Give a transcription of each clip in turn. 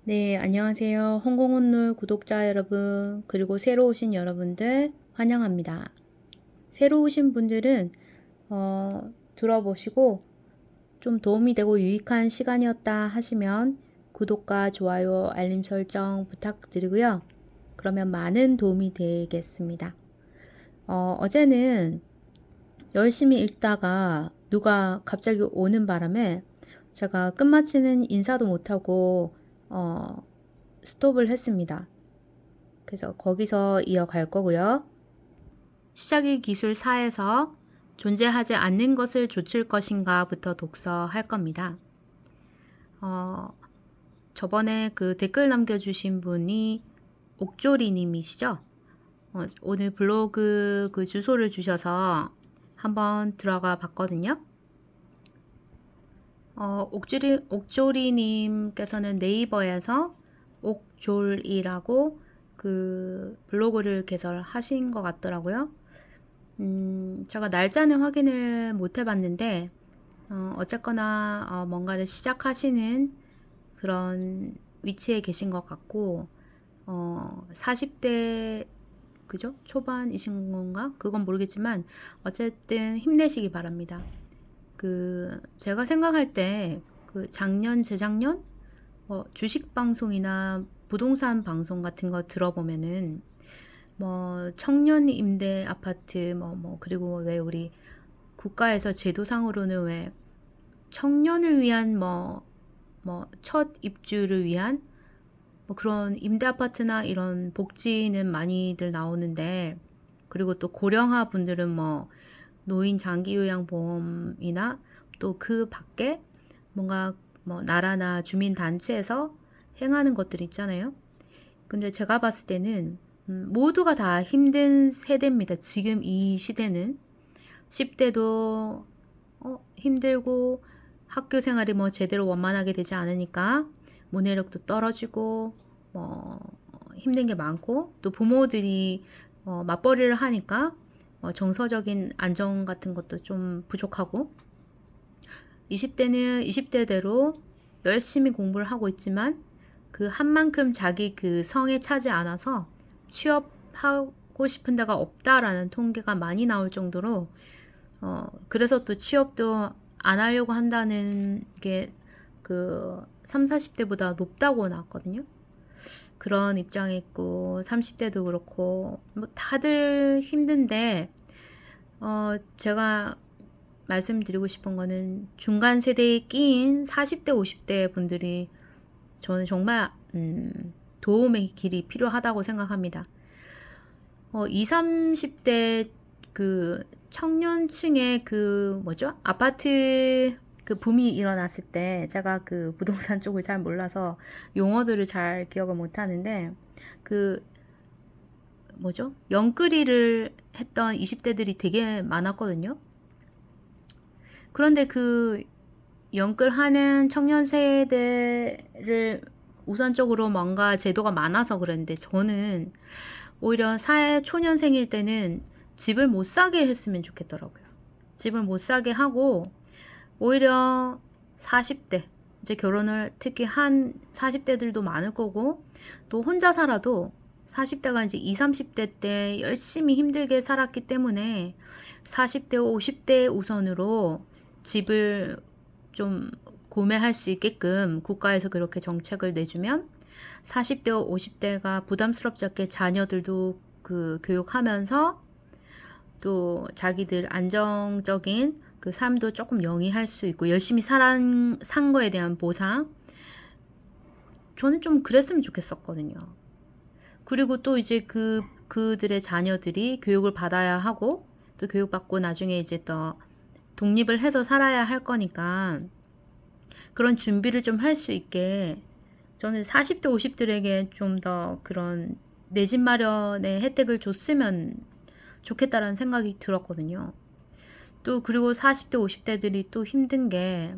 네, 안녕하세요. 홍콩온룰 구독자 여러분, 그리고 새로 오신 여러분들 환영합니다. 새로 오신 분들은 들어보시고 좀 도움이 되고 유익한 시간이었다 하시면 구독과 좋아요, 알림 설정 부탁드리고요. 그러면 많은 도움이 되겠습니다. 어제는 열심히 읽다가 누가 갑자기 오는 바람에 제가 끝마치는 인사도 못하고 스톱을 했습니다. 그래서 거기서 이어갈 거고요. 시작의 기술 4에서 존재하지 않는 것을 조칠 것인가부터 독서할 겁니다. 저번에 그 댓글 남겨주신 분이 옥조리님이시죠? 오늘 블로그 그 주소를 주셔서 한번 들어가 봤거든요. 옥조리님께서는 네이버에서 옥졸이라고 그 블로그를 개설하신 것 같더라고요. 제가 날짜는 확인을 못 해봤는데, 어쨌거나 뭔가를 시작하시는 그런 위치에 계신 것 같고, 40대 그죠? 초반이신 건가? 그건 모르겠지만 어쨌든 힘내시기 바랍니다. 제가 생각할 때 작년, 재작년 주식 방송이나 부동산 방송 같은 거 들어보면은 청년 임대 아파트 그리고 왜 우리 국가에서 제도상으로는 왜 청년을 위한 첫 입주를 위한 그런 임대 아파트나 이런 복지는 많이들 나오는데, 그리고 또 고령화 분들은 노인 장기 요양 보험이나 또 그 밖에 뭔가 나라나 주민 단체에서 행하는 것들 있잖아요. 근데 제가 봤을 때는 모두가 다 힘든 세대입니다. 지금 이 시대는 10대도 힘들고 학교 생활이 제대로 원만하게 되지 않으니까 문해력도 떨어지고 힘든 게 많고, 또 부모들이 맞벌이를 하니까 정서적인 안정 같은 것도 좀 부족하고, 20대는 20대대로 열심히 공부를 하고 있지만 그 한 만큼 자기 그 성에 차지 않아서 취업하고 싶은 데가 없다라는 통계가 많이 나올 정도로, 그래서 또 취업도 안 하려고 한다는 게 그 3, 40대보다 높다고 나왔거든요. 그런 입장에 있고, 30대도 그렇고 다들 힘든데, 제가 말씀드리고 싶은 거는 중간 세대에 끼인 40대, 50대 분들이 저는 정말 도움의 길이 필요하다고 생각합니다. 20, 30대 그 청년층의 아파트 그 붐이 일어났을 때, 제가 그 부동산 쪽을 잘 몰라서 용어들을 잘 기억을 못 하는데, 그 영끌이를 했던 20대들이 되게 많았거든요. 그런데 그 영끌하는 청년 세대를 우선적으로 뭔가 제도가 많아서 그랬는데, 저는 오히려 사회 초년생일 때는 집을 못 사게 했으면 좋겠더라고요. 집을 못 사게 하고, 오히려 40대, 이제 결혼을 특히 한 40대들도 많을 거고, 또 혼자 살아도 40대가 이제 20, 30대 때 열심히 힘들게 살았기 때문에 40대, 50대 우선으로 집을 좀 구매할 수 있게끔 국가에서 그렇게 정책을 내주면 40대, 50대가 부담스럽지 않게 자녀들도 그 교육하면서 또 자기들 안정적인 그 삶도 조금 영위할 수 있고, 열심히 산 거에 대한 보상, 저는 좀 그랬으면 좋겠었거든요. 그리고 또 이제 그들의 자녀들이 교육을 받아야 하고, 또 교육받고 나중에 이제 또 독립을 해서 살아야 할 거니까 그런 준비를 좀 할 수 있게, 저는 40대, 50들에게 좀 더 그런 내 집 마련의 혜택을 줬으면 좋겠다라는 생각이 들었거든요. 또 그리고 40대, 50대들이 또 힘든 게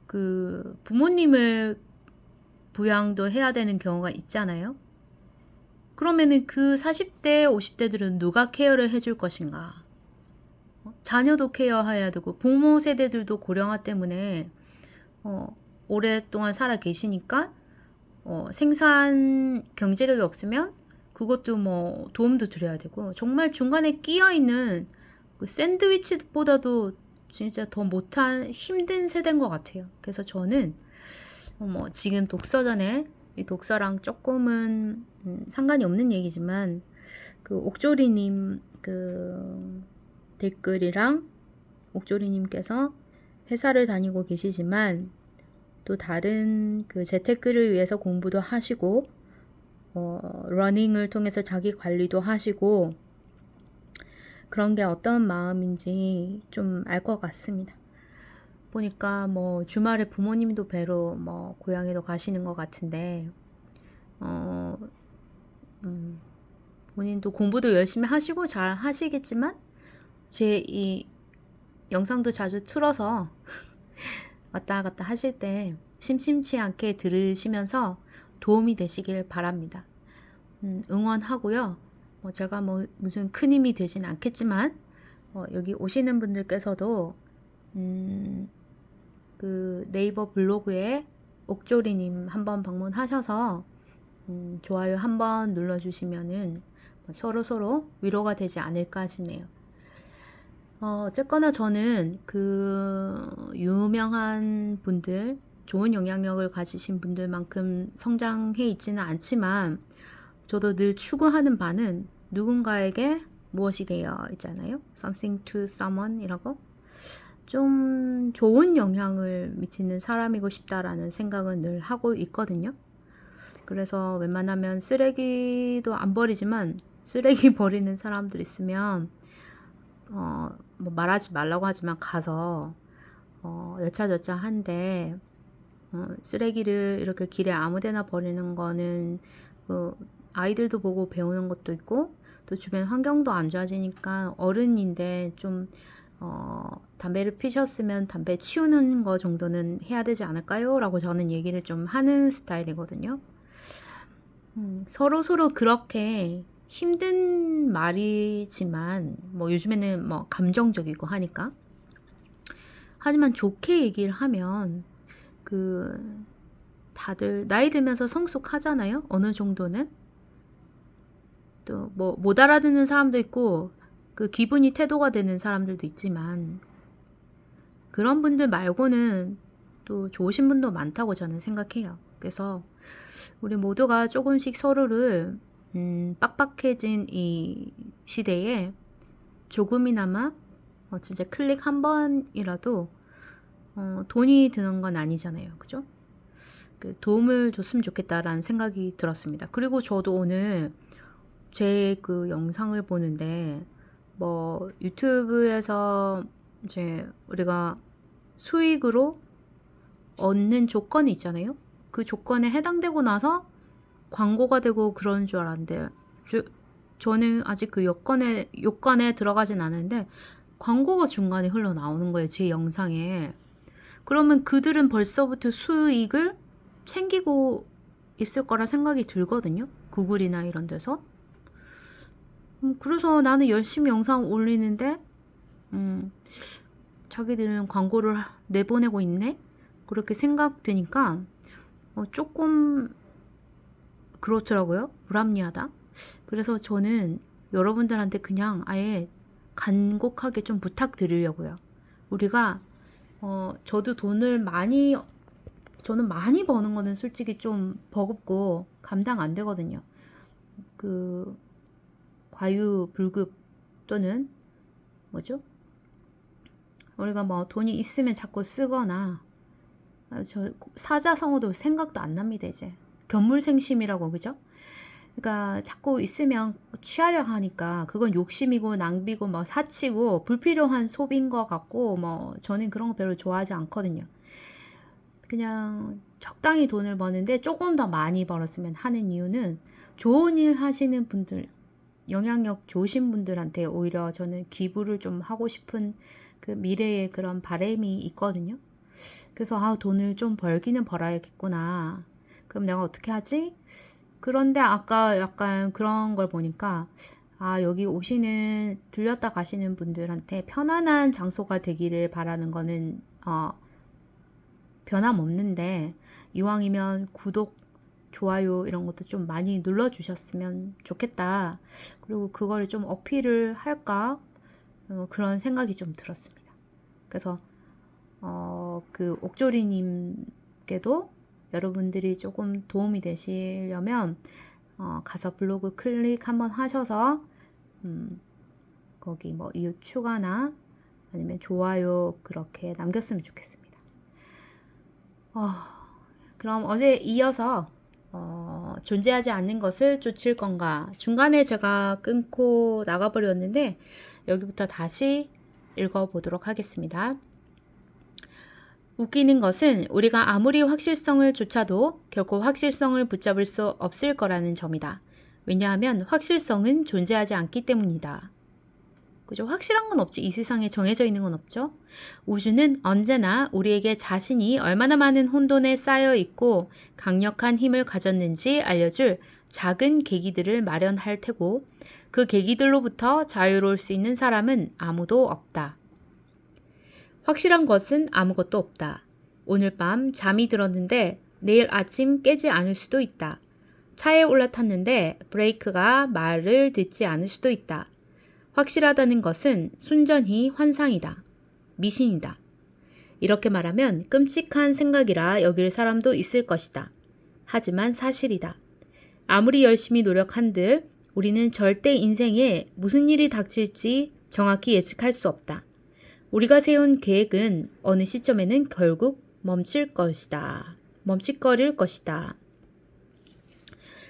그 부모님을 부양도 해야 되는 경우가 있잖아요. 그러면은 그 40대, 50대들은 누가 케어를 해줄 것인가? 자녀도 케어해야 되고, 부모 세대들도 고령화 때문에 오랫동안 살아 계시니까 생산 경제력이 없으면 그것도 뭐 도움도 드려야 되고 정말 중간에 끼어 있는 그 샌드위치보다도 진짜 더 못한 힘든 세대인 것 같아요. 그래서 저는 뭐 지금 독서전에 이 독서랑 조금은 상관이 없는 얘기지만 그 옥조리님 그 댓글이랑 옥조리님께서 회사를 다니고 계시지만 또 다른 그 재테크를 위해서 공부도 하시고 러닝을 통해서 자기 관리도 하시고 그런 게 어떤 마음인지 좀 알 것 같습니다. 보니까 뭐 주말에 부모님도 뵈러 뭐 고향에도 가시는 것 같은데 어, 본인도 공부도 열심히 하시고 잘 하시겠지만 제 이 영상도 자주 틀어서 왔다 갔다 하실 때 심심치 않게 들으시면서 도움이 되시길 바랍니다. 응원하고요. 제가 뭐 무슨 큰 힘이 되진 않겠지만 여기 오시는 분들께서도 그 네이버 블로그에 옥조리님 한번 방문하셔서 좋아요 한번 눌러주시면은 서로 위로가 되지 않을까 싶네요. 어쨌거나 저는 그 유명한 분들, 좋은 영향력을 가지신 분들만큼 성장해 있지는 않지만 저도 늘 추구하는 바는 누군가에게 무엇이 되어 있잖아요. Something to someone 이라고. 좀 좋은 영향을 미치는 사람이고 싶다라는 생각은 늘 하고 있거든요. 그래서 웬만하면 쓰레기도 안 버리지만 쓰레기 버리는 사람들 있으면 뭐 말하지 말라고 하지만 가서 여차저차한데 쓰레기를 이렇게 길에 아무데나 버리는 거는 아이들도 보고 배우는 것도 있고 또 주변 환경도 안 좋아지니까 어른인데 좀 담배를 피셨으면 담배 치우는 거 정도는 해야 되지 않을까요? 라고 저는 얘기를 좀 하는 스타일이거든요. 서로 그렇게 힘든 말이지만 뭐 요즘에는 뭐 감정적이고 하니까 하지만 좋게 얘기를 하면 그 다들 나이 들면서 성숙하잖아요. 어느 정도는 또 뭐 못 알아듣는 사람도 있고 그 기분이 태도가 되는 사람들도 있지만 그런 분들 말고는 또 좋으신 분도 많다고 저는 생각해요. 그래서 우리 모두가 조금씩 서로를 빡빡해진 이 시대에 조금이나마 진짜 클릭 한 번이라도 돈이 드는 건 아니잖아요. 그죠? 그 도움을 줬으면 좋겠다라는 생각이 들었습니다. 그리고 저도 오늘 제 그 영상을 보는데 뭐 유튜브에서 이제 우리가 수익으로 얻는 조건이 있잖아요. 그 조건에 해당되고 나서 광고가 되고 그런 줄 알았는데 저는 아직 그 요건에 들어가진 않은데 광고가 중간에 흘러나오는 거예요. 제 영상에. 그러면 그들은 벌써부터 수익을 챙기고 있을 거라 생각이 들거든요. 구글이나 이런 데서. 그래서 나는 열심히 영상 올리는데 자기들은 광고를 내보내고 있네? 그렇게 생각되니까 조금 그렇더라고요. 불합리하다. 그래서 저는 여러분들한테 그냥 아예 간곡하게 좀 부탁드리려고요. 우리가 저도 저는 많이 버는 거는 솔직히 좀 버겁고 감당 안 되거든요. 그 과유불급 또는 뭐죠? 우리가 뭐 돈이 있으면 자꾸 쓰거나 저 사자성어도 생각도 안 납니다 이제. 견물생심이라고 그죠? 그러니까 자꾸 있으면 취하려 하니까 그건 욕심이고 낭비고 뭐 사치고 불필요한 소비인 것 같고 뭐 저는 그런 거 별로 좋아하지 않거든요. 그냥 적당히 돈을 버는데 조금 더 많이 벌었으면 하는 이유는 좋은 일 하시는 분들 영향력 좋으신 분들한테 오히려 저는 기부를 좀 하고 싶은 그 미래의 그런 바람이 있거든요. 그래서 돈을 좀 벌기는 벌어야겠구나. 그럼 내가 어떻게 하지? 그런데 아까 약간 그런 걸 보니까 여기 들렸다 가시는 분들한테 편안한 장소가 되기를 바라는 거는 변함없는데 이왕이면 구독 좋아요 이런 것도 좀 많이 눌러주셨으면 좋겠다. 그리고 그거를 좀 어필을 할까? 그런 생각이 좀 들었습니다. 그래서 그 옥조리님께도 여러분들이 조금 도움이 되시려면 가서 블로그 클릭 한번 하셔서 거기 뭐 이웃 추가나 아니면 좋아요 그렇게 남겼으면 좋겠습니다. 그럼 어제 이어서 존재하지 않는 것을 쫓을 건가? 중간에 제가 끊고 나가버렸는데 여기부터 다시 읽어보도록 하겠습니다. 웃기는 것은 우리가 아무리 확실성을 쫓아도 결코 확실성을 붙잡을 수 없을 거라는 점이다. 왜냐하면 확실성은 존재하지 않기 때문이다. 그죠? 확실한 건 없죠. 이 세상에 정해져 있는 건 없죠. 우주는 언제나 우리에게 자신이 얼마나 많은 혼돈에 쌓여 있고 강력한 힘을 가졌는지 알려줄 작은 계기들을 마련할 테고 그 계기들로부터 자유로울 수 있는 사람은 아무도 없다. 확실한 것은 아무것도 없다. 오늘 밤 잠이 들었는데 내일 아침 깨지 않을 수도 있다. 차에 올라탔는데 브레이크가 말을 듣지 않을 수도 있다. 확실하다는 것은 순전히 환상이다. 미신이다. 이렇게 말하면 끔찍한 생각이라 여길 사람도 있을 것이다. 하지만 사실이다. 아무리 열심히 노력한들 우리는 절대 인생에 무슨 일이 닥칠지 정확히 예측할 수 없다. 우리가 세운 계획은 어느 시점에는 결국 멈칫거릴 것이다.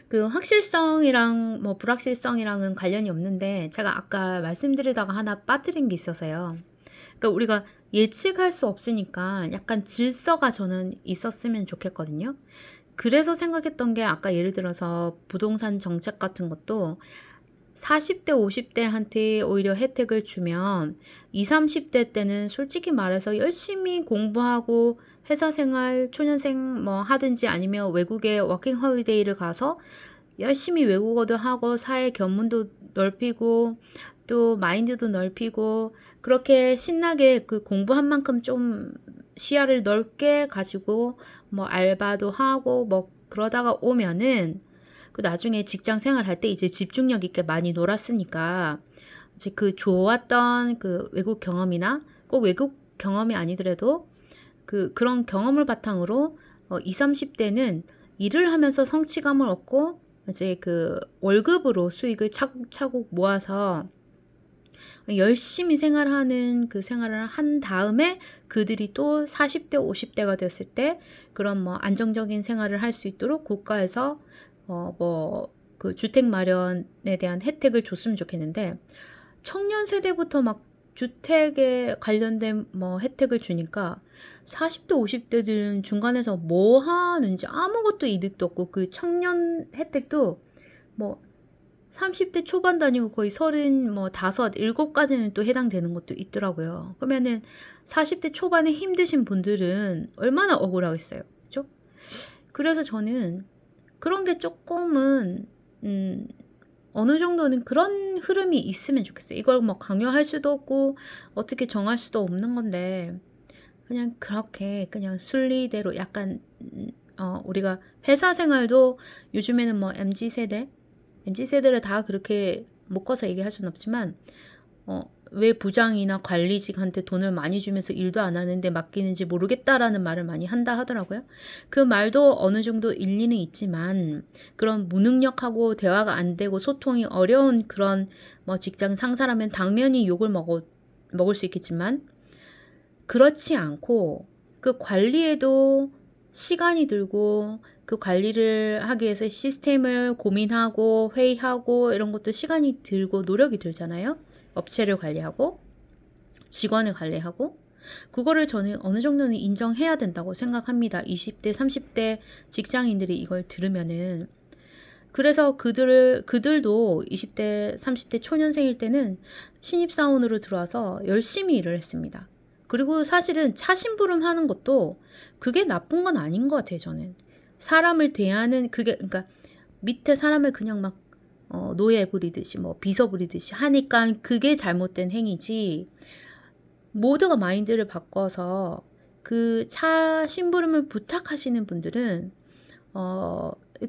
그 확실성이랑 뭐 불확실성이랑은 관련이 없는데 제가 아까 말씀드리다가 하나 빠뜨린 게 있어서요. 그러니까 우리가 예측할 수 없으니까 약간 질서가 저는 있었으면 좋겠거든요. 그래서 생각했던 게 아까 예를 들어서 부동산 정책 같은 것도 40대, 50대한테 오히려 혜택을 주면 20, 30대 때는 솔직히 말해서 열심히 공부하고 회사 생활, 초년생 뭐 하든지 아니면 외국에 워킹 홀리데이를 가서 열심히 외국어도 하고 사회 견문도 넓히고 또 마인드도 넓히고 그렇게 신나게 그 공부한 만큼 좀 시야를 넓게 가지고 뭐 알바도 하고 뭐 그러다가 오면은 그 나중에 직장 생활할 때 이제 집중력 있게 많이 놀았으니까 이제 그 좋았던 그 외국 경험이나 꼭 외국 경험이 아니더라도 그런 경험을 바탕으로 20, 30대는 일을 하면서 성취감을 얻고 이제 그 월급으로 수익을 차곡차곡 모아서 열심히 생활하는 그 생활을 한 다음에 그들이 또 40대, 50대가 됐을 때 그런 뭐 안정적인 생활을 할 수 있도록 국가에서 그 주택 마련에 대한 혜택을 줬으면 좋겠는데 청년 세대부터 막 주택에 관련된 뭐 혜택을 주니까 40대, 50대들은 중간에서 뭐 하는지 아무것도 이득도 없고 그 청년 혜택도 뭐 30대 초반도 아니고 거의 35, 7까지는 또 해당되는 것도 있더라고요. 그러면은 40대 초반에 힘드신 분들은 얼마나 억울하겠어요. 그죠? 그래서 저는 그런 게 조금은 어느 정도는 그런 흐름이 있으면 좋겠어요. 이걸 뭐 강요할 수도 없고 어떻게 정할 수도 없는 건데 그냥 그렇게 그냥 순리대로 약간 우리가 회사 생활도 요즘에는 뭐 MZ세대를 다 그렇게 묶어서 얘기할 수는 없지만 왜 부장이나 관리직한테 돈을 많이 주면서 일도 안 하는데 맡기는지 모르겠다라는 말을 많이 한다 하더라고요. 그 말도 어느 정도 일리는 있지만 그런 무능력하고 대화가 안 되고 소통이 어려운 그런 뭐 직장 상사라면 당연히 욕을 먹을 수 있겠지만 그렇지 않고 그 관리에도 시간이 들고 그 관리를 하기 위해서 시스템을 고민하고 회의하고 이런 것도 시간이 들고 노력이 들잖아요. 업체를 관리하고 직원을 관리하고 그거를 저는 어느 정도는 인정해야 된다고 생각합니다. 20대, 30대 직장인들이 이걸 들으면은 그래서 그들도 20대, 30대 초년생일 때는 신입사원으로 들어와서 열심히 일을 했습니다. 그리고 사실은 차심부름 하는 것도 그게 나쁜 건 아닌 것 같아요, 저는. 사람을 대하는 그러니까 밑에 사람을 그냥 막 노예 부리듯이 뭐 비서 부리듯이 하니까 그게 잘못된 행위지. 모두가 마인드를 바꿔서 그 차 심부름을 부탁하시는 분들은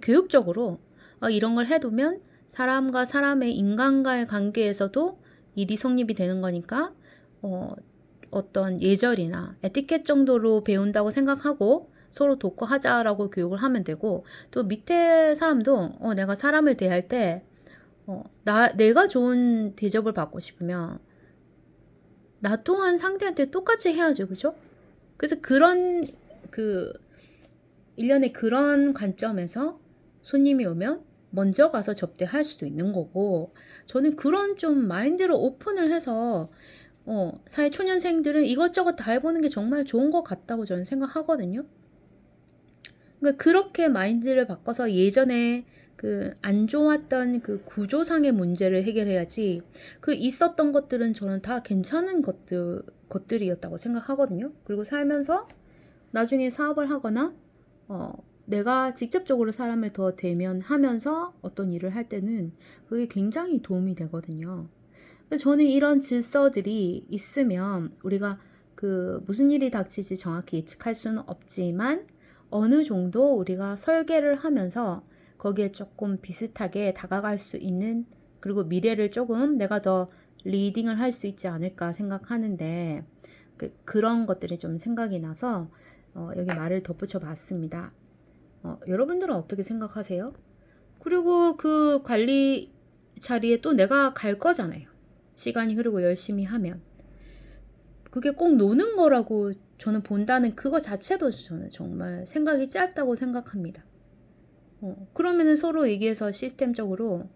교육적으로 이런 걸 해두면 사람과 사람의 인간과의 관계에서도 일이 성립이 되는 거니까 어떤 예절이나 에티켓 정도로 배운다고 생각하고 서로 돕고하자라고 교육을 하면 되고, 또 밑에 사람도 내가 사람을 대할 때 내가 좋은 대접을 받고 싶으면 나 또한 상대한테 똑같이 해야죠. 그죠? 그래서 그런 일련의 그런 관점에서 손님이 오면 먼저 가서 접대할 수도 있는 거고, 저는 그런 좀 마인드를 오픈을 해서 사회 초년생들은 이것저것 다 해보는 게 정말 좋은 것 같다고 저는 생각하거든요. 그러니까 그렇게 마인드를 바꿔서 예전에 그 안 좋았던 그 구조상의 문제를 해결해야지, 그 있었던 것들은 저는 다 괜찮은 것들이었다고 생각하거든요. 그리고 살면서 나중에 사업을 하거나 내가 직접적으로 사람을 더 대면하면서 어떤 일을 할 때는 그게 굉장히 도움이 되거든요. 그래서 저는 이런 질서들이 있으면 우리가 무슨 일이 닥칠지 정확히 예측할 수는 없지만 어느 정도 우리가 설계를 하면서 거기에 조금 비슷하게 다가갈 수 있는, 그리고 미래를 조금 내가 더 리딩을 할 수 있지 않을까 생각하는데, 그런 것들이 좀 생각이 나서 여기 말을 덧붙여 봤습니다. 여러분들은 어떻게 생각하세요? 그리고 그 관리 자리에 또 내가 갈 거잖아요. 시간이 흐르고 열심히 하면. 그게 꼭 노는 거라고 저는 본다는 그거 자체도 저는 정말 생각이 짧다고 생각합니다. 그러면은 서로 얘기해서 시스템적으로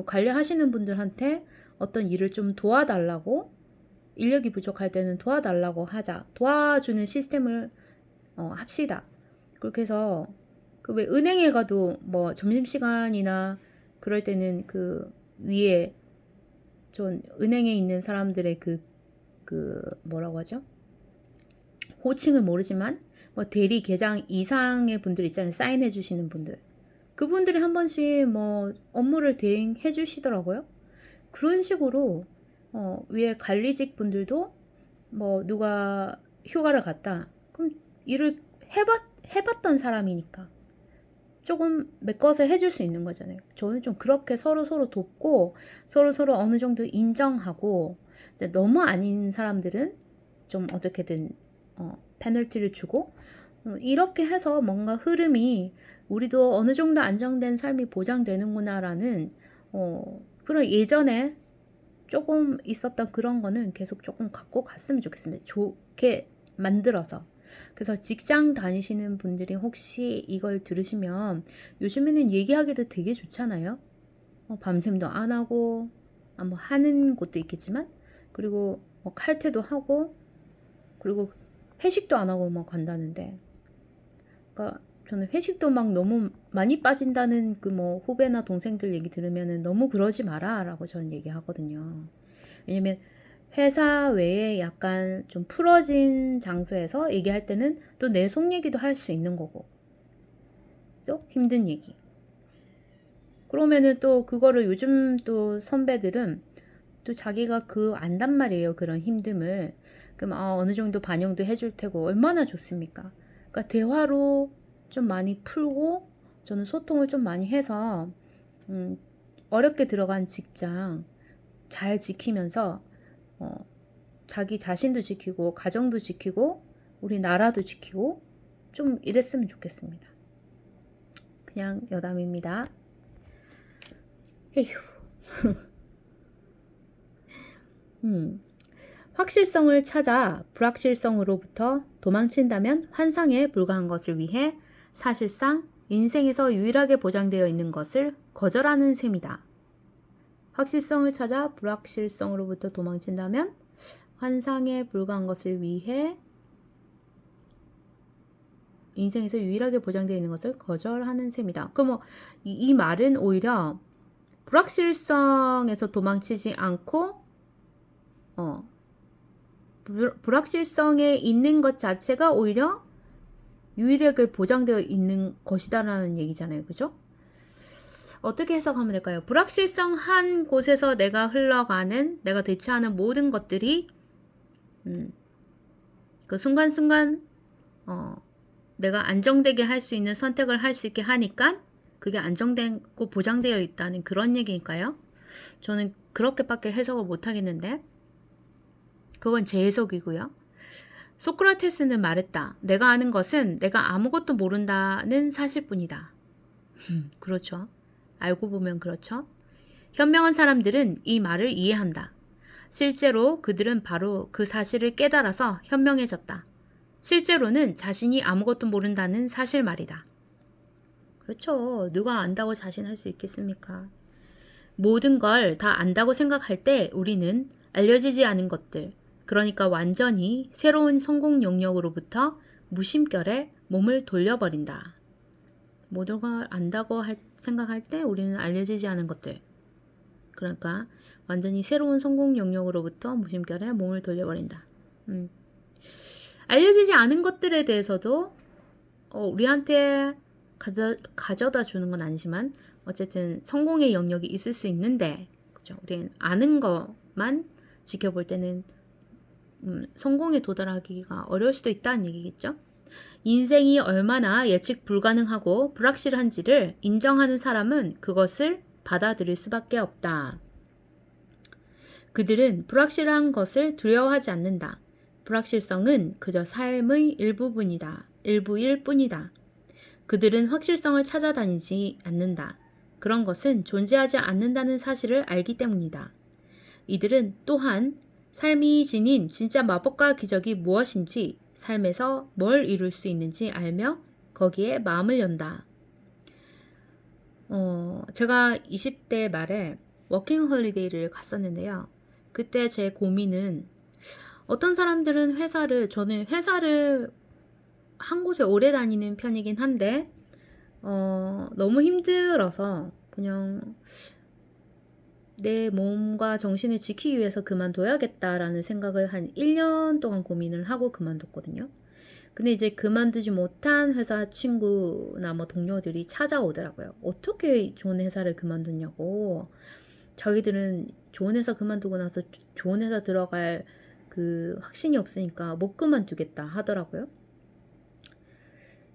관리하시는 분들한테 어떤 일을 좀 도와달라고, 인력이 부족할 때는 도와달라고 하자. 도와주는 시스템을 합시다. 그렇게 해서 왜 은행에 가도 뭐 점심시간이나 그럴 때는 그 위에 좀 은행에 있는 사람들의 뭐라고 하죠? 호칭을 모르지만 뭐 대리 계장 이상의 분들 있잖아요. 사인해 주시는 분들. 그분들이 한 번씩 뭐 업무를 대행해 주시더라고요. 그런 식으로 위에 관리직 분들도 뭐 누가 휴가를 갔다. 그럼 일을 해봤던 사람이니까 조금 메꿔서 해줄 수 있는 거잖아요. 저는 좀 그렇게 서로 돕고 서로 어느 정도 인정하고, 이제 너무 아닌 사람들은 좀 어떻게든 페널티를 주고, 이렇게 해서 뭔가 흐름이 우리도 어느 정도 안정된 삶이 보장되는구나라는 그런 예전에 조금 있었던 그런 거는 계속 조금 갖고 갔으면 좋겠습니다. 좋게 만들어서. 그래서 직장 다니시는 분들이 혹시 이걸 들으시면, 요즘에는 얘기하기도 되게 좋잖아요. 밤샘도 안 하고 뭐 하는 곳도 있겠지만, 그리고 뭐 칼퇴도 하고, 그리고 회식도 안 하고 막 간다는데, 그러니까 저는 회식도 막 너무 많이 빠진다는 그 뭐 후배나 동생들 얘기 들으면은 너무 그러지 마라라고 저는 얘기하거든요. 왜냐면 회사 외에 약간 좀 풀어진 장소에서 얘기할 때는 또 내 속 얘기도 할 수 있는 거고, 그죠? 힘든 얘기. 그러면은 또 그거를 요즘 또 선배들은 또 자기가 안단 말이에요. 그런 힘듦을. 그럼 어느 정도 반영도 해줄 테고 얼마나 좋습니까? 그러니까 대화로 좀 많이 풀고, 저는 소통을 좀 많이 해서 어렵게 들어간 직장 잘 지키면서 자기 자신도 지키고 가정도 지키고 우리 나라도 지키고 좀 이랬으면 좋겠습니다. 그냥 여담입니다. 에휴. 확실성을 찾아 불확실성으로부터 도망친다면 환상에 불과한 것을 위해 사실상 인생에서 유일하게 보장되어 있는 것을 거절하는 셈이다. 확실성을 찾아 불확실성으로부터 도망친다면 환상에 불과한 것을 위해 인생에서 유일하게 보장되어 있는 것을 거절하는 셈이다. 그럼 이 말은 오히려 불확실성에서 도망치지 않고 불확실성에 있는 것 자체가 오히려 유일하게 보장되어 있는 것이다라는 얘기잖아요. 그죠? 어떻게 해석하면 될까요? 불확실성한 곳에서 내가 대처하는 모든 것들이 그 순간순간 내가 안정되게 할 수 있는 선택을 할 수 있게 하니까 그게 안정되고 보장되어 있다는 그런 얘기일까요? 저는 그렇게밖에 해석을 못 하겠는데 그건 제 해석이고요. 소크라테스는 말했다. 내가 아는 것은 내가 아무것도 모른다는 사실뿐이다. 그렇죠. 알고 보면 그렇죠. 현명한 사람들은 이 말을 이해한다. 실제로 그들은 바로 그 사실을 깨달아서 현명해졌다. 실제로는 자신이 아무것도 모른다는 사실 말이다. 그렇죠. 누가 안다고 자신할 수 있겠습니까? 모든 걸 다 안다고 생각할 때 우리는 알려지지 않은 것들, 그러니까 완전히 새로운 성공 영역으로부터 무심결에 몸을 돌려버린다. 모든 걸 안다고 생각할 때 우리는 알려지지 않은 것들, 그러니까 완전히 새로운 성공 영역으로부터 무심결에 몸을 돌려버린다. 알려지지 않은 것들에 대해서도 우리한테 가져다 주는 건 아니지만 어쨌든 성공의 영역이 있을 수 있는데, 그죠? 우리는 아는 것만 지켜볼 때는 성공에 도달하기가 어려울 수도 있다는 얘기겠죠? 인생이 얼마나 예측 불가능하고 불확실한지를 인정하는 사람은 그것을 받아들일 수밖에 없다. 그들은 불확실한 것을 두려워하지 않는다. 불확실성은 그저 삶의 일부일 뿐이다. 그들은 확실성을 찾아다니지 않는다. 그런 것은 존재하지 않는다는 사실을 알기 때문이다. 이들은 또한 삶이 지닌 진짜 마법과 기적이 무엇인지, 삶에서 뭘 이룰 수 있는지 알며 거기에 마음을 연다. 제가 20대 말에 워킹 홀리데이를 갔었는데요. 그때 제 고민은 어떤 사람들은 저는 회사를 한 곳에 오래 다니는 편이긴 한데 너무 힘들어서 그냥 내 몸과 정신을 지키기 위해서 그만둬야겠다라는 생각을 한 1년 동안 고민을 하고 그만뒀거든요. 근데 이제 그만두지 못한 회사 친구나 뭐 동료들이 찾아오더라고요. 어떻게 좋은 회사를 그만뒀냐고. 자기들은 좋은 회사 그만두고 나서 좋은 회사 들어갈 그 확신이 없으니까 못 그만두겠다 하더라고요.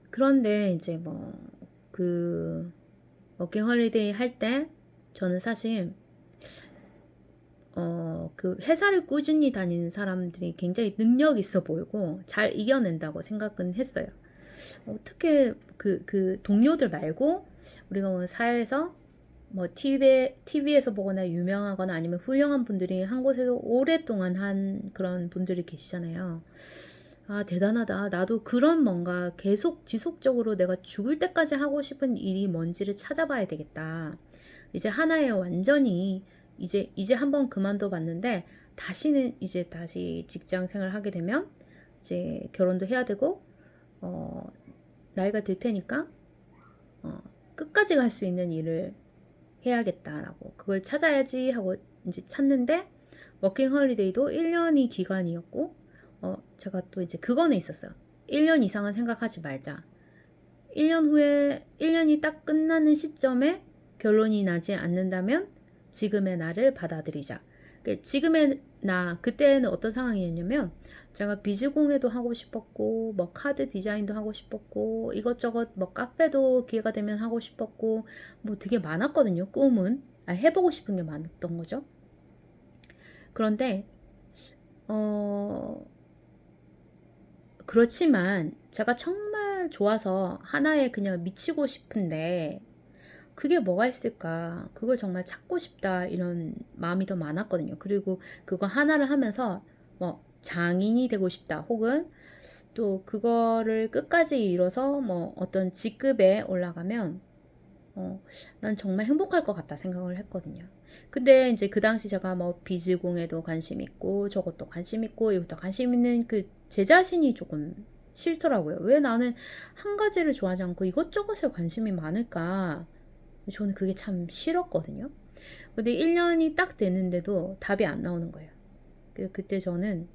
그런데 이제 그 워킹 홀리데이 할 때 저는 사실 그 회사를 꾸준히 다니는 사람들이 굉장히 능력 있어 보이고 잘 이겨낸다고 생각은 했어요. 어떻게 그 동료들 말고 우리가 뭐 사회에서 뭐 TV에서 보거나 유명하거나 아니면 훌륭한 분들이 한 곳에서 오랫동안 한 그런 분들이 계시잖아요. 아, 대단하다. 나도 그런 뭔가 계속 지속적으로 내가 죽을 때까지 하고 싶은 일이 뭔지를 찾아봐야 되겠다. 이제 하나에 완전히 이제 한번 그만둬 봤는데 다시는 이제 다시 직장 생활 하게 되면 이제 결혼도 해야 되고 나이가 들 테니까 끝까지 갈 수 있는 일을 해야겠다라고 그걸 찾아야지 하고 이제 찾는데 워킹 홀리데이도 1년이 기간이었고 제가 또 이제 그거는 있었어요. 1년 이상은 생각하지 말자. 1년 후에 1년이 딱 끝나는 시점에 결론이 나지 않는다면 지금의 나를 받아들이자. 지금의 그때는 어떤 상황이었냐면 제가 비즈공예도 하고 싶었고 뭐 카드 디자인도 하고 싶었고 이것저것 뭐 카페도 기회가 되면 하고 싶었고 뭐 되게 많았거든요. 꿈은 해보고 싶은 게 많았던 거죠. 그런데 그렇지만 제가 정말 좋아서 하나에 그냥 미치고 싶은데 그게 뭐가 있을까? 그걸 정말 찾고 싶다 이런 마음이 더 많았거든요. 그리고 그거 하나를 하면서 뭐 장인이 되고 싶다 혹은 또 그거를 끝까지 이뤄서 뭐 어떤 직급에 올라가면 난 정말 행복할 것 같다 생각을 했거든요. 근데 이제 그 당시 제가 뭐 비즈공에도 관심 있고 저것도 관심 있고 이것도 관심 있는 제 자신이 조금 싫더라고요. 왜 나는 한 가지를 좋아하지 않고 이것저것에 관심이 많을까? 저는 그게 참 싫었거든요. 근데 1년이 딱 됐는데도 답이 안 나오는 거예요. 그때 저는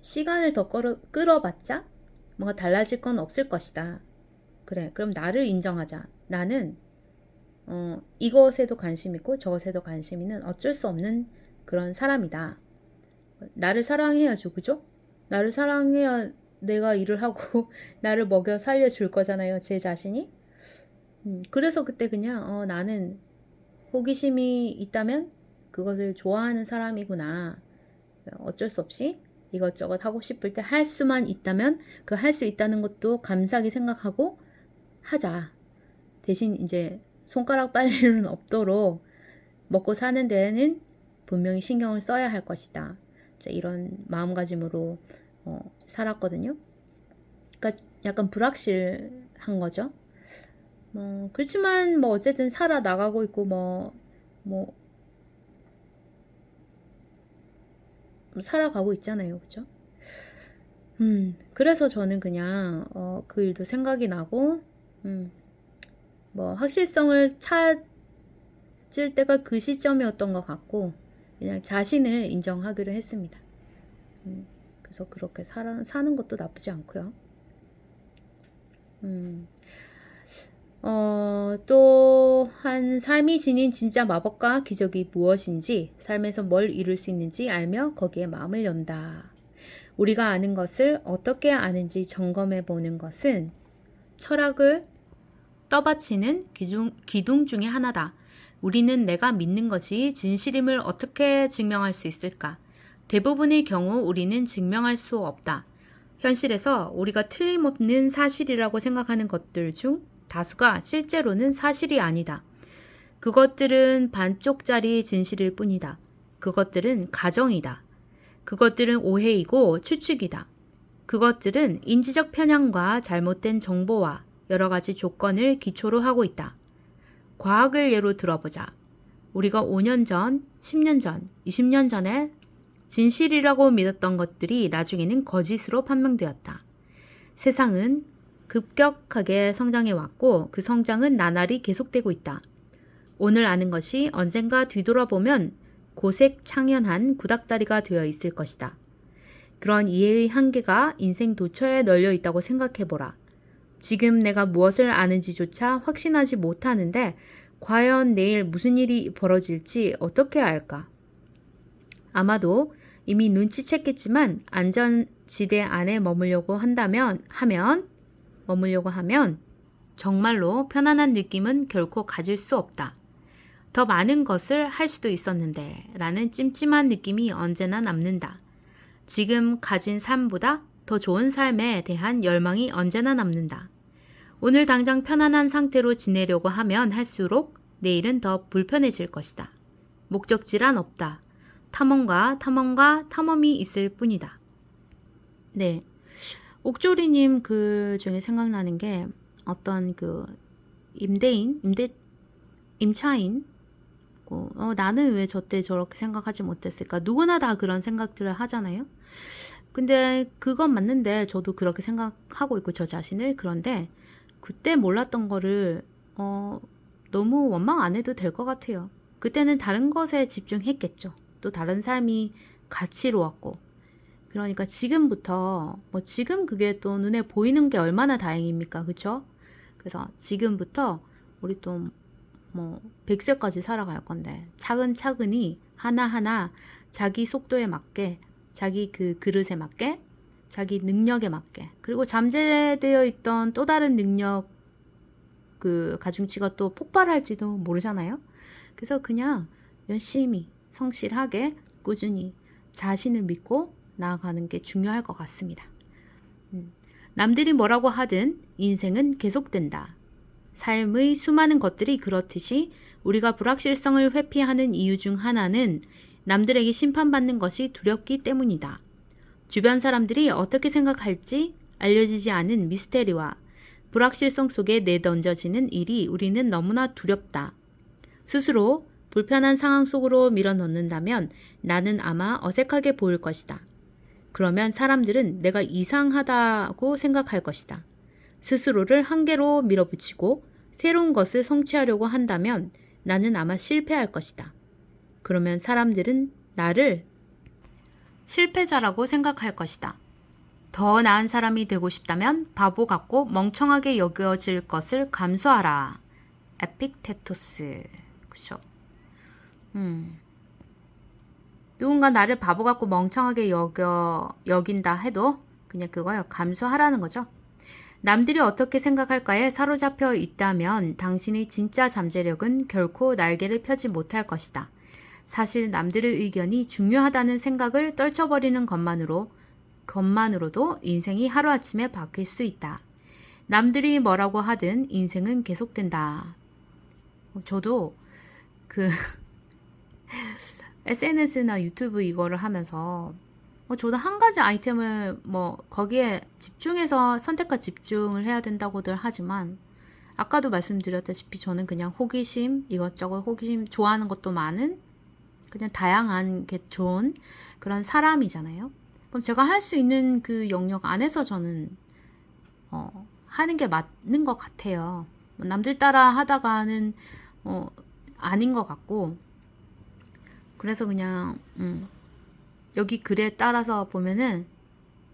시간을 더 끌어봤자 뭔가 달라질 건 없을 것이다. 그래, 그럼 나를 인정하자. 나는 이것에도 관심 있고 저것에도 관심 있는 어쩔 수 없는 그런 사람이다. 나를 사랑해야죠, 그죠? 나를 사랑해야 내가 일을 하고 나를 먹여 살려줄 거잖아요, 제 자신이. 그래서 그때 그냥 나는 호기심이 있다면 그것을 좋아하는 사람이구나. 어쩔 수 없이 이것저것 하고 싶을 때 할 수만 있다면 그 할 수 있다는 것도 감사하게 생각하고 하자. 대신 이제 손가락 빨 일은 없도록 먹고 사는 데에는 분명히 신경을 써야 할 것이다. 이런 마음가짐으로 살았거든요. 그러니까 약간 불확실한 거죠. 그렇지만 뭐 어쨌든 살아 나가고 있고 뭐 살아가고 있잖아요, 그죠? 그래서 저는 그냥 그 일도 생각이 나고 뭐 확실성을 찾을 때가 그 시점이었던 것 같고 그냥 자신을 인정하기로 했습니다. 그래서 그렇게 사는 것도 나쁘지 않고요. 또한 삶이 지닌 진짜 마법과 기적이 무엇인지, 삶에서 뭘 이룰 수 있는지 알며 거기에 마음을 연다. 우리가 아는 것을 어떻게 아는지 점검해 보는 것은 철학을 떠받치는 기둥 중에 하나다. 우리는 내가 믿는 것이 진실임을 어떻게 증명할 수 있을까? 대부분의 경우 우리는 증명할 수 없다. 현실에서 우리가 틀림없는 사실이라고 생각하는 것들 중 다수가 실제로는 사실이 아니다. 그것들은 반쪽짜리 진실일 뿐이다. 그것들은 가정이다. 그것들은 오해이고 추측이다. 그것들은 인지적 편향과 잘못된 정보와 여러 가지 조건을 기초로 하고 있다. 과학을 예로 들어보자. 우리가 5년 전, 10년 전, 20년 전에 진실이라고 믿었던 것들이 나중에는 거짓으로 판명되었다. 세상은 급격하게 성장해 왔고 그 성장은 나날이 계속되고 있다. 오늘 아는 것이 언젠가 뒤돌아보면 고색 창연한 구닥다리가 되어 있을 것이다. 그런 이해의 한계가 인생 도처에 널려 있다고 생각해보라. 지금 내가 무엇을 아는지조차 확신하지 못하는데 과연 내일 무슨 일이 벌어질지 어떻게 알까? 아마도 이미 눈치챘겠지만 안전지대 안에 머물려고 하면 정말로 편안한 느낌은 결코 가질 수 없다. 더 많은 것을 할 수도 있었는데 라는 찜찜한 느낌이 언제나 남는다. 지금 가진 삶보다 더 좋은 삶에 대한 열망이 언제나 남는다. 오늘 당장 편안한 상태로 지내려고 하면 할수록 내일은 더 불편해질 것이다. 목적지란 없다. 탐험이 있을 뿐이다. 네. 옥조리님 글 중에 생각나는 게 어떤 그 임차인 나는 왜 저때 저렇게 생각하지 못했을까? 누구나 다 그런 생각들을 하잖아요. 근데 그건 맞는데 저도 그렇게 생각하고 있고 저 자신을. 그런데 그때 몰랐던 거를 너무 원망 안 해도 될 것 같아요. 그때는 다른 것에 집중했겠죠. 또 다른 삶이 가치로웠고. 그러니까 지금부터 지금 그게 또 눈에 보이는 게 얼마나 다행입니까? 그쵸? 그래서 지금부터 우리 또 100세까지 살아갈 건데 차근차근히 하나하나 자기 속도에 맞게, 자기 그 그릇에 맞게, 자기 능력에 맞게, 그리고 잠재되어 있던 또 다른 능력 그 가중치가 또 폭발할지도 모르잖아요. 그래서 그냥 열심히 성실하게 꾸준히 자신을 믿고 나아가는 게 중요할 것 같습니다. 남들이 뭐라고 하든 인생은 계속된다. 삶의 수많은 것들이 그렇듯이 우리가 불확실성을 회피하는 이유 중 하나는 남들에게 심판받는 것이 두렵기 때문이다. 주변 사람들이 어떻게 생각할지 알려지지 않은 미스테리와 불확실성 속에 내던져지는 일이 우리는 너무나 두렵다. 스스로 불편한 상황 속으로 밀어넣는다면 나는 아마 어색하게 보일 것이다. 그러면 사람들은 내가 이상하다고 생각할 것이다. 스스로를 한계로 밀어붙이고 새로운 것을 성취하려고 한다면 나는 아마 실패할 것이다. 그러면 사람들은 나를 실패자라고 생각할 것이다. 더 나은 사람이 되고 싶다면 바보 같고 멍청하게 여겨질 것을 감수하라. 에픽테토스. 그쵸? 누군가 나를 바보 같고 멍청하게 여긴다 해도 그냥 그거요. 감수하라는 거죠. 남들이 어떻게 생각할까에 사로잡혀 있다면 당신의 진짜 잠재력은 결코 날개를 펴지 못할 것이다. 사실 남들의 의견이 중요하다는 생각을 떨쳐버리는 것만으로도 인생이 하루아침에 바뀔 수 있다. 남들이 뭐라고 하든 인생은 계속된다. 저도 그 SNS나 유튜브 이거를 하면서 저도 한 가지 아이템을 거기에 집중해서 선택과 집중을 해야 된다고들 하지만 아까도 말씀드렸다시피 저는 그냥 호기심, 이것저것 호기심 좋아하는 것도 많은 그냥 다양한 게 좋은 그런 사람이잖아요. 그럼 제가 할 수 있는 그 영역 안에서 저는 하는 게 맞는 것 같아요. 남들 따라 하다가는 아닌 것 같고 그래서 그냥 여기 글에 따라서 보면은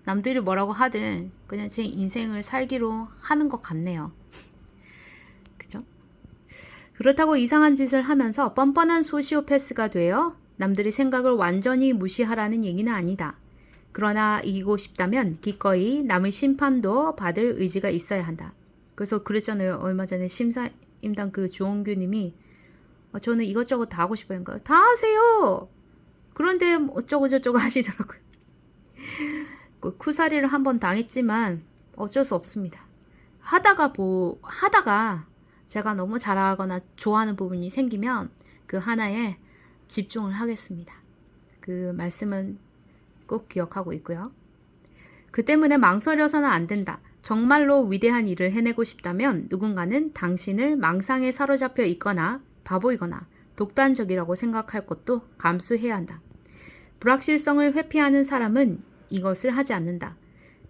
남들이 뭐라고 하든 그냥 제 인생을 살기로 하는 것 같네요. 그죠? 그렇다고 이상한 짓을 하면서 뻔뻔한 소시오패스가 되어 남들의 생각을 완전히 무시하라는 얘기는 아니다. 그러나 이기고 싶다면 기꺼이 남의 심판도 받을 의지가 있어야 한다. 그래서 그랬잖아요. 얼마 전에 심사임당 그 주홍규 님이 저는 이것저것 다 하고 싶어요. 그러니까 다 하세요. 그런데 어쩌고 저쩌고 하시더라고요. 그 쿠사리를 한번 당했지만 어쩔 수 없습니다. 하다가 제가 너무 잘하거나 좋아하는 부분이 생기면 그 하나에 집중을 하겠습니다. 그 말씀은 꼭 기억하고 있고요. 그 때문에 망설여서는 안 된다. 정말로 위대한 일을 해내고 싶다면 누군가는 당신을 망상에 사로잡혀 있거나 바보이거나 독단적이라고 생각할 것도 감수해야 한다. 불확실성을 회피하는 사람은 이것을 하지 않는다.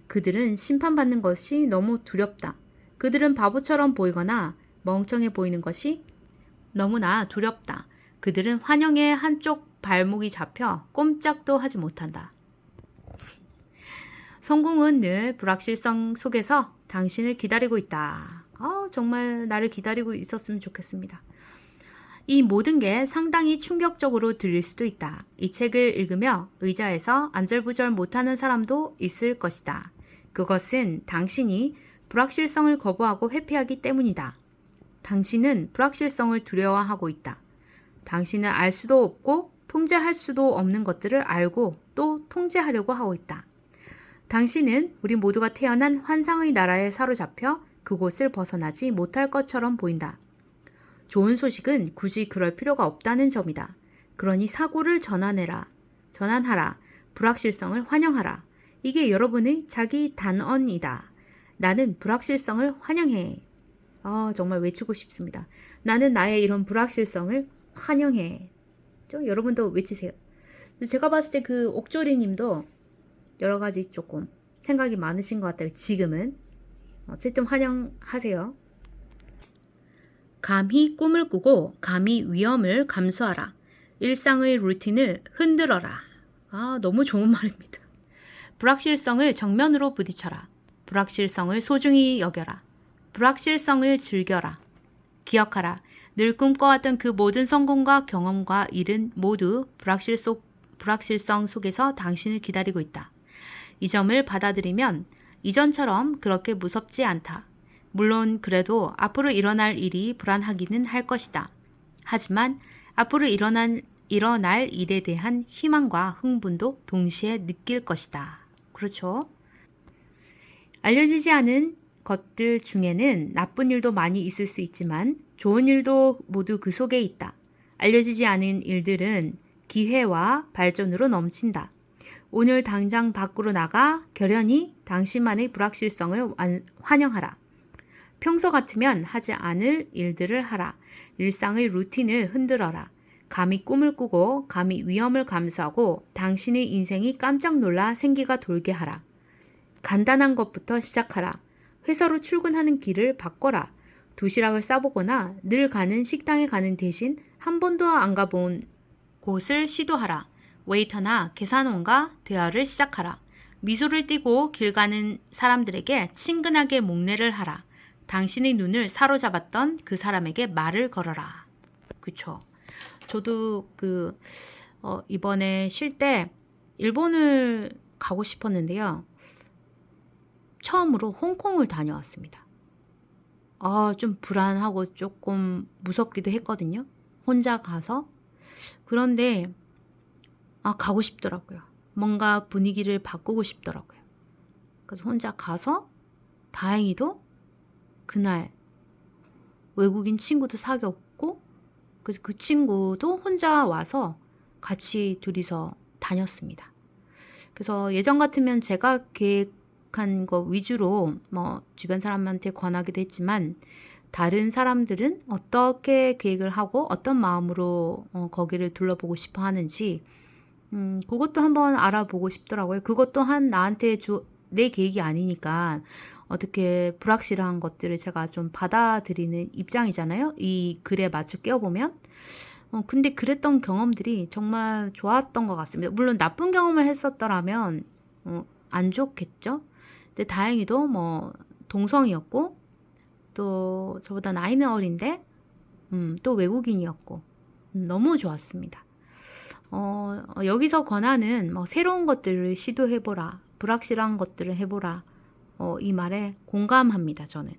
그들은 심판받는 것이 너무 두렵다. 그들은 바보처럼 보이거나 멍청해 보이는 것이 너무나 두렵다. 그들은 환영의 한쪽 발목이 잡혀 꼼짝도 하지 못한다. 성공은 늘 불확실성 속에서 당신을 기다리고 있다. 정말 나를 기다리고 있었으면 좋겠습니다. 이 모든 게 상당히 충격적으로 들릴 수도 있다. 이 책을 읽으며 의자에서 안절부절 못하는 사람도 있을 것이다. 그것은 당신이 불확실성을 거부하고 회피하기 때문이다. 당신은 불확실성을 두려워하고 있다. 당신은 알 수도 없고 통제할 수도 없는 것들을 알고 또 통제하려고 하고 있다. 당신은 우리 모두가 태어난 환상의 나라에 사로잡혀 그곳을 벗어나지 못할 것처럼 보인다. 좋은 소식은 굳이 그럴 필요가 없다는 점이다. 그러니 사고를 전환하라. 불확실성을 환영하라. 이게 여러분의 자기 단언이다. 나는 불확실성을 환영해. 정말 외치고 싶습니다. 나는 나의 이런 불확실성을 환영해. 여러분도 외치세요. 제가 봤을 때 그 옥조리 님도 여러 가지 조금 생각이 많으신 것 같아요. 지금은. 어쨌든 환영하세요. 감히 꿈을 꾸고 감히 위험을 감수하라. 일상의 루틴을 흔들어라. 너무 좋은 말입니다. 불확실성을 정면으로 부딪혀라. 불확실성을 소중히 여겨라. 불확실성을 즐겨라. 기억하라. 늘 꿈꿔왔던 그 모든 성공과 경험과 일은 모두 불확실성 속에서 당신을 기다리고 있다. 이 점을 받아들이면 이전처럼 그렇게 무섭지 않다. 물론 그래도 앞으로 일어날 일이 불안하기는 할 것이다. 하지만 앞으로 일어날 일에 대한 희망과 흥분도 동시에 느낄 것이다. 그렇죠? 알려지지 않은 것들 중에는 나쁜 일도 많이 있을 수 있지만 좋은 일도 모두 그 속에 있다. 알려지지 않은 일들은 기회와 발전으로 넘친다. 오늘 당장 밖으로 나가 결연히 당신만의 불확실성을 환영하라. 평소 같으면 하지 않을 일들을 하라. 일상의 루틴을 흔들어라. 감히 꿈을 꾸고 감히 위험을 감수하고 당신의 인생이 깜짝 놀라 생기가 돌게 하라. 간단한 것부터 시작하라. 회사로 출근하는 길을 바꿔라. 도시락을 싸보거나 늘 가는 식당에 가는 대신 한 번도 안 가본 곳을 시도하라. 웨이터나 계산원과 대화를 시작하라. 미소를 띠고 길 가는 사람들에게 친근하게 목례를 하라. 당신의 눈을 사로잡았던 그 사람에게 말을 걸어라. 그쵸. 저도 이번에 쉴 때 일본을 가고 싶었는데요. 처음으로 홍콩을 다녀왔습니다. 좀 불안하고 조금 무섭기도 했거든요. 혼자 가서. 그런데 가고 싶더라고요. 뭔가 분위기를 바꾸고 싶더라고요. 그래서 혼자 가서 다행히도 그날 외국인 친구도 사귀었고 그래서 그 친구도 혼자 와서 같이 둘이서 다녔습니다. 그래서 예전 같으면 제가 계획한 거 위주로 뭐 주변 사람한테 권하기도 했지만 다른 사람들은 어떻게 계획을 하고 어떤 마음으로 거기를 둘러보고 싶어 하는지 그것도 한번 알아보고 싶더라고요. 그것 또한 나한테 내 계획이 아니니까 어떻게 불확실한 것들을 제가 좀 받아들이는 입장이잖아요. 이 글에 맞춰 끼워보면. 근데 그랬던 경험들이 정말 좋았던 것 같습니다. 물론 나쁜 경험을 했었더라면 안 좋겠죠. 근데 다행히도 뭐 동성이었고 또 저보다 나이는 어린데 또 외국인이었고 너무 좋았습니다. 여기서 권하는 뭐 새로운 것들을 시도해보라, 불확실한 것들을 해보라. 이 말에 공감합니다, 저는.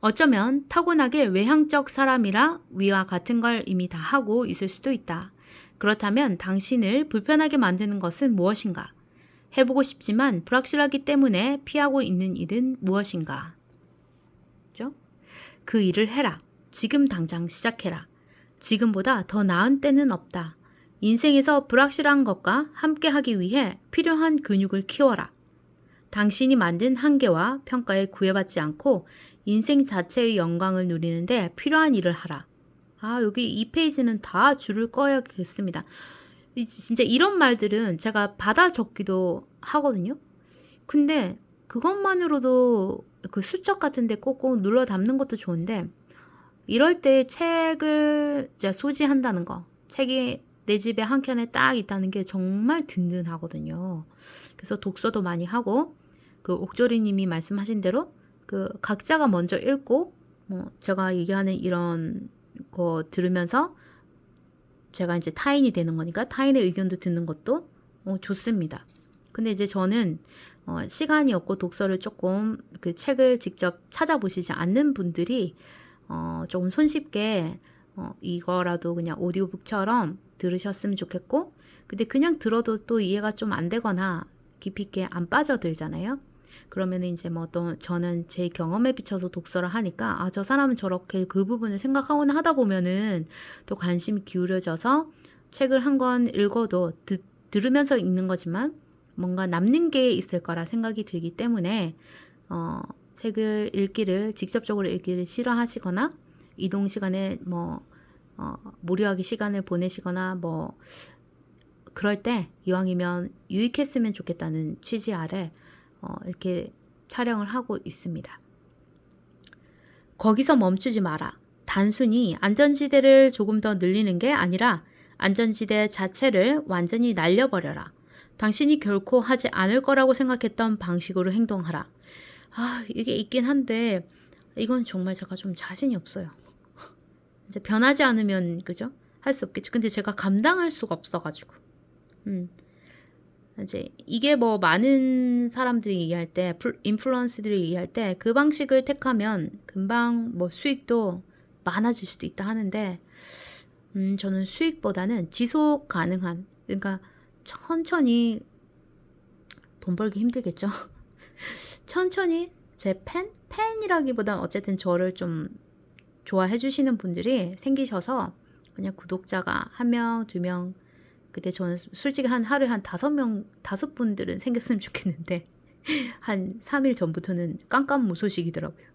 어쩌면 타고나길 외향적 사람이라 위와 같은 걸 이미 다 하고 있을 수도 있다. 그렇다면 당신을 불편하게 만드는 것은 무엇인가? 해보고 싶지만 불확실하기 때문에 피하고 있는 일은 무엇인가? 그죠? 그 일을 해라. 지금 당장 시작해라. 지금보다 더 나은 때는 없다. 인생에서 불확실한 것과 함께하기 위해 필요한 근육을 키워라. 당신이 만든 한계와 평가에 구애받지 않고 인생 자체의 영광을 누리는데 필요한 일을 하라. 여기 이 페이지는 다 줄을 꺼야겠습니다. 진짜 이런 말들은 제가 받아 적기도 하거든요. 근데 그것만으로도 그 수첩 같은 데 꼭꼭 눌러 담는 것도 좋은데 이럴 때 책을 진짜 소지한다는 거, 책이 내 집에 한 켠에 딱 있다는 게 정말 든든하거든요. 그래서 독서도 많이 하고 그 옥조리님이 말씀하신 대로 그 각자가 먼저 읽고 제가 얘기하는 이런 거 들으면서 제가 이제 타인이 되는 거니까 타인의 의견도 듣는 것도 좋습니다. 근데 이제 저는 시간이 없고 독서를 조금 그 책을 직접 찾아보시지 않는 분들이 조금 손쉽게 이거라도 그냥 오디오북처럼 들으셨으면 좋겠고 근데 그냥 들어도 또 이해가 좀 안 되거나 깊이 있게 안 빠져들잖아요. 그러면 이제 뭐 또 저는 제 경험에 비춰서 독서를 하니까 저 사람은 저렇게 그 부분을 생각하거나 하다 보면은 또 관심이 기울여져서 책을 한 권 읽어도 들으면서 읽는 거지만 뭔가 남는 게 있을 거라 생각이 들기 때문에 책을 직접적으로 읽기를 싫어하시거나 이동 시간에 무료하게 시간을 보내시거나 그럴 때 이왕이면 유익했으면 좋겠다는 취지 아래 이렇게 촬영을 하고 있습니다. 거기서 멈추지 마라. 단순히 안전지대를 조금 더 늘리는 게 아니라 안전지대 자체를 완전히 날려버려라. 당신이 결코 하지 않을 거라고 생각했던 방식으로 행동하라. 이게 있긴 한데 이건 정말 제가 좀 자신이 없어요. 이제 변하지 않으면 그죠? 할 수 없겠죠. 근데 제가 감당할 수가 없어가지고. 이제 이게 많은 사람들이 얘기할 때, 인플루언서들이 얘기할 때 그 방식을 택하면 금방 수익도 많아질 수도 있다 하는데, 저는 수익보다는 지속 가능한, 그러니까 천천히 돈 벌기 힘들겠죠. 천천히 제 팬이라기보단 어쨌든 저를 좀 좋아해 주시는 분들이 생기셔서 그냥 구독자가 1명, 2명 근데 저는 솔직히 하루에 한 5분들은 생겼으면 좋겠는데 한 3일 전부터는 깜깜무소식이더라고요.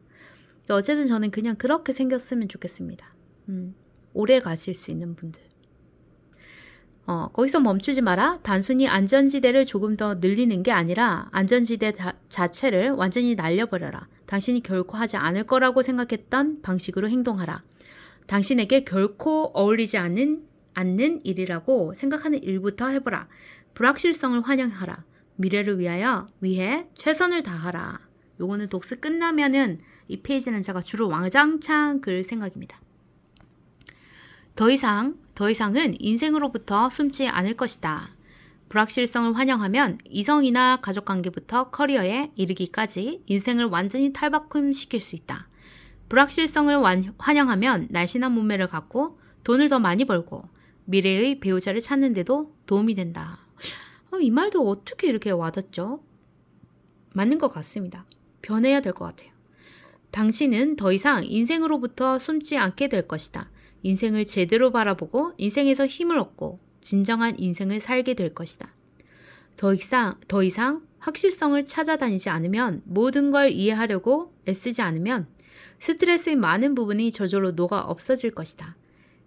어쨌든 저는 그냥 그렇게 생겼으면 좋겠습니다. 오래 가실 수 있는 분들. 거기서 멈추지 마라. 단순히 안전지대를 조금 더 늘리는 게 아니라 안전지대 자체를 완전히 날려버려라. 당신이 결코 하지 않을 거라고 생각했던 방식으로 행동하라. 당신에게 결코 어울리지 않는 일이라고 생각하는 일부터 해보라. 불확실성을 환영하라. 미래를 위해 최선을 다하라. 요거는 독서 끝나면은 이 페이지는 제가 주로 왕장창 글 생각입니다. 더 이상은 인생으로부터 숨지 않을 것이다. 불확실성을 환영하면 이성이나 가족관계부터 커리어에 이르기까지 인생을 완전히 탈바꿈시킬 수 있다. 불확실성을 환영하면 날씬한 몸매를 갖고 돈을 더 많이 벌고 미래의 배우자를 찾는 데도 도움이 된다. 이 말도 어떻게 이렇게 와닿죠? 맞는 것 같습니다. 변해야 될 것 같아요. 당신은 더 이상 인생으로부터 숨지 않게 될 것이다. 인생을 제대로 바라보고 인생에서 힘을 얻고 진정한 인생을 살게 될 것이다. 더 이상 확실성을 찾아다니지 않으면, 모든 걸 이해하려고 애쓰지 않으면 스트레스의 많은 부분이 저절로 녹아 없어질 것이다.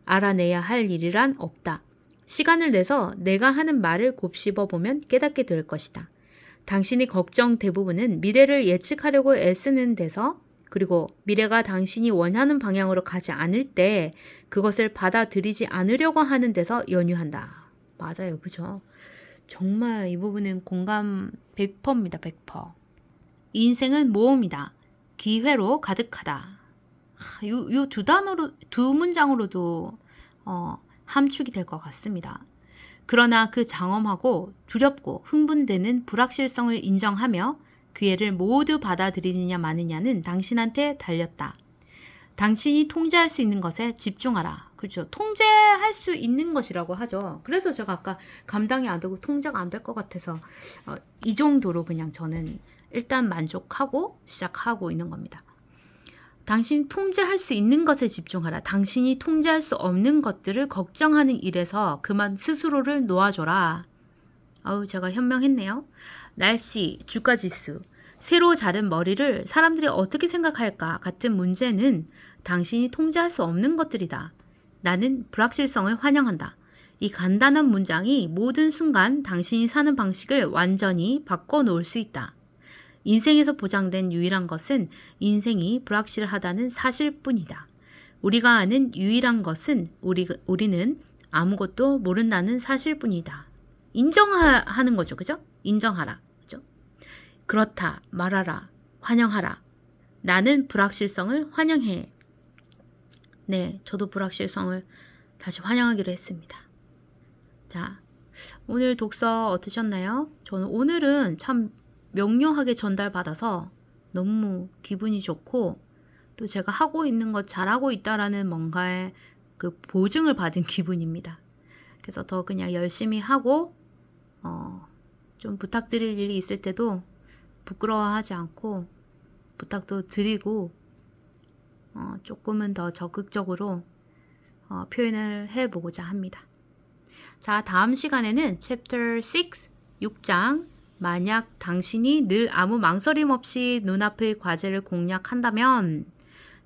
알아내야 할 일이란 없다. 시간을 내서 내가 하는 말을 곱씹어 보면 깨닫게 될 것이다. 당신의 걱정 대부분은 미래를 예측하려고 애쓰는 데서, 그리고 미래가 당신이 원하는 방향으로 가지 않을 때 그것을 받아들이지 않으려고 하는 데서 연유한다. 맞아요. 그죠? 정말 이 부분은 공감 100%입니다. 100%. 인생은 모험이다. 기회로 가득하다. 이 두 문장으로도 함축이 될 것 같습니다. 그러나 그 장엄하고 두렵고 흥분되는 불확실성을 인정하며 기회를 모두 받아들이느냐 마느냐는 당신한테 달렸다. 당신이 통제할 수 있는 것에 집중하라. 그렇죠. 통제할 수 있는 것이라고 하죠. 그래서 제가 아까 감당이 안 되고 통제가 안 될 것 같아서 이 정도로 그냥 저는 일단 만족하고 시작하고 있는 겁니다. 당신이 통제할 수 있는 것에 집중하라. 당신이 통제할 수 없는 것들을 걱정하는 일에서 그만 스스로를 놓아줘라. 제가 현명했네요. 날씨, 주가지수, 새로 자른 머리를 사람들이 어떻게 생각할까 같은 문제는 당신이 통제할 수 없는 것들이다. 나는 불확실성을 환영한다. 이 간단한 문장이 모든 순간 당신이 사는 방식을 완전히 바꿔놓을 수 있다. 인생에서 보장된 유일한 것은 인생이 불확실하다는 사실뿐이다. 우리가 아는 유일한 것은 우리는 아무것도 모른다는 사실뿐이다. 인정하는 거죠. 그죠? 인정하라. 그죠? 그렇다. 말하라. 환영하라. 나는 불확실성을 환영해. 네, 저도 불확실성을 다시 환영하기로 했습니다. 자, 오늘 독서 어떠셨나요? 저는 오늘은 참 명료하게 전달받아서 너무 기분이 좋고, 또 제가 하고 있는 것 잘하고 있다라는 뭔가의 그 보증을 받은 기분입니다. 그래서 더 그냥 열심히 하고 좀 부탁드릴 일이 있을 때도 부끄러워하지 않고 부탁도 드리고 조금은 더 적극적으로 표현을 해보고자 합니다. 자, 다음 시간에는 챕터 6장 만약 당신이 늘 아무 망설임 없이 눈앞의 과제를 공략한다면,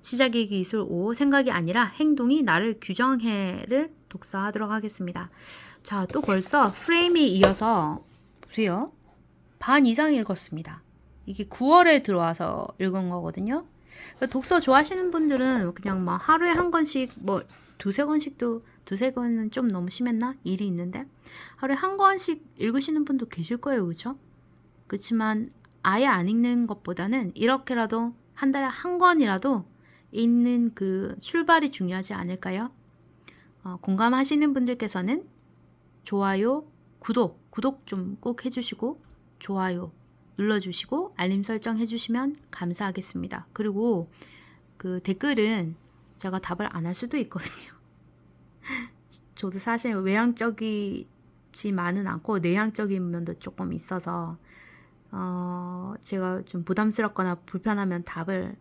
시작의 기술 5, 생각이 아니라 행동이 나를 규정해를 독서하도록 하겠습니다. 자, 또 벌써 프레임이 이어서 보세요. 반 이상 읽었습니다. 이게 9월에 들어와서 읽은 거거든요. 독서 좋아하시는 분들은 그냥 뭐 하루에 한 권씩, 뭐 두세 권씩도, 두세 권은 좀 너무 심했나? 일이 있는데 하루에 한 권씩 읽으시는 분도 계실 거예요. 그렇죠? 그렇지만 아예 안 읽는 것보다는 이렇게라도 한 달에 한 권이라도 읽는 그 출발이 중요하지 않을까요? 공감하시는 분들께서는 좋아요, 구독 좀 꼭 해주시고, 좋아요 눌러주시고 알림 설정 해주시면 감사하겠습니다. 그리고 그 댓글은 제가 답을 안 할 수도 있거든요. 저도 사실 외향적이지만은 않고 내향적인 면도 조금 있어서 제가 좀 부담스럽거나 불편하면 답을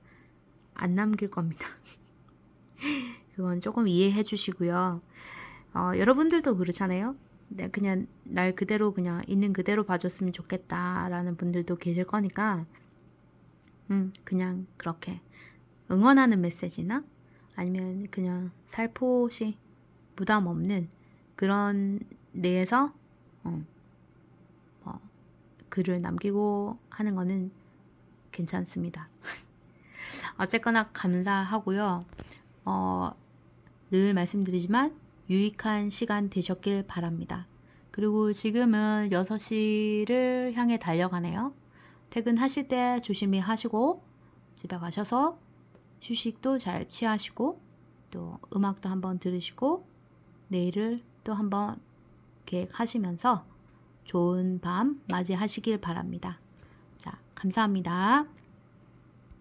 안 남길 겁니다. 그건 조금 이해해 주시고요. 여러분들도 그렇잖아요. 네, 그냥 날 그대로 그냥 있는 그대로 봐줬으면 좋겠다라는 분들도 계실 거니까 그냥 그렇게 응원하는 메시지나 아니면 그냥 살포시 부담 없는 그런 내에서 글을 남기고 하는 거는 괜찮습니다. 어쨌거나 감사하고요. 늘 말씀드리지만 유익한 시간 되셨길 바랍니다. 그리고 지금은 6시를 향해 달려가네요. 퇴근하실 때 조심히 하시고 집에 가셔서 휴식도 잘 취하시고 또 음악도 한번 들으시고 내일을 또 한번 계획하시면서 좋은 밤 맞이하시길 바랍니다. 자, 감사합니다.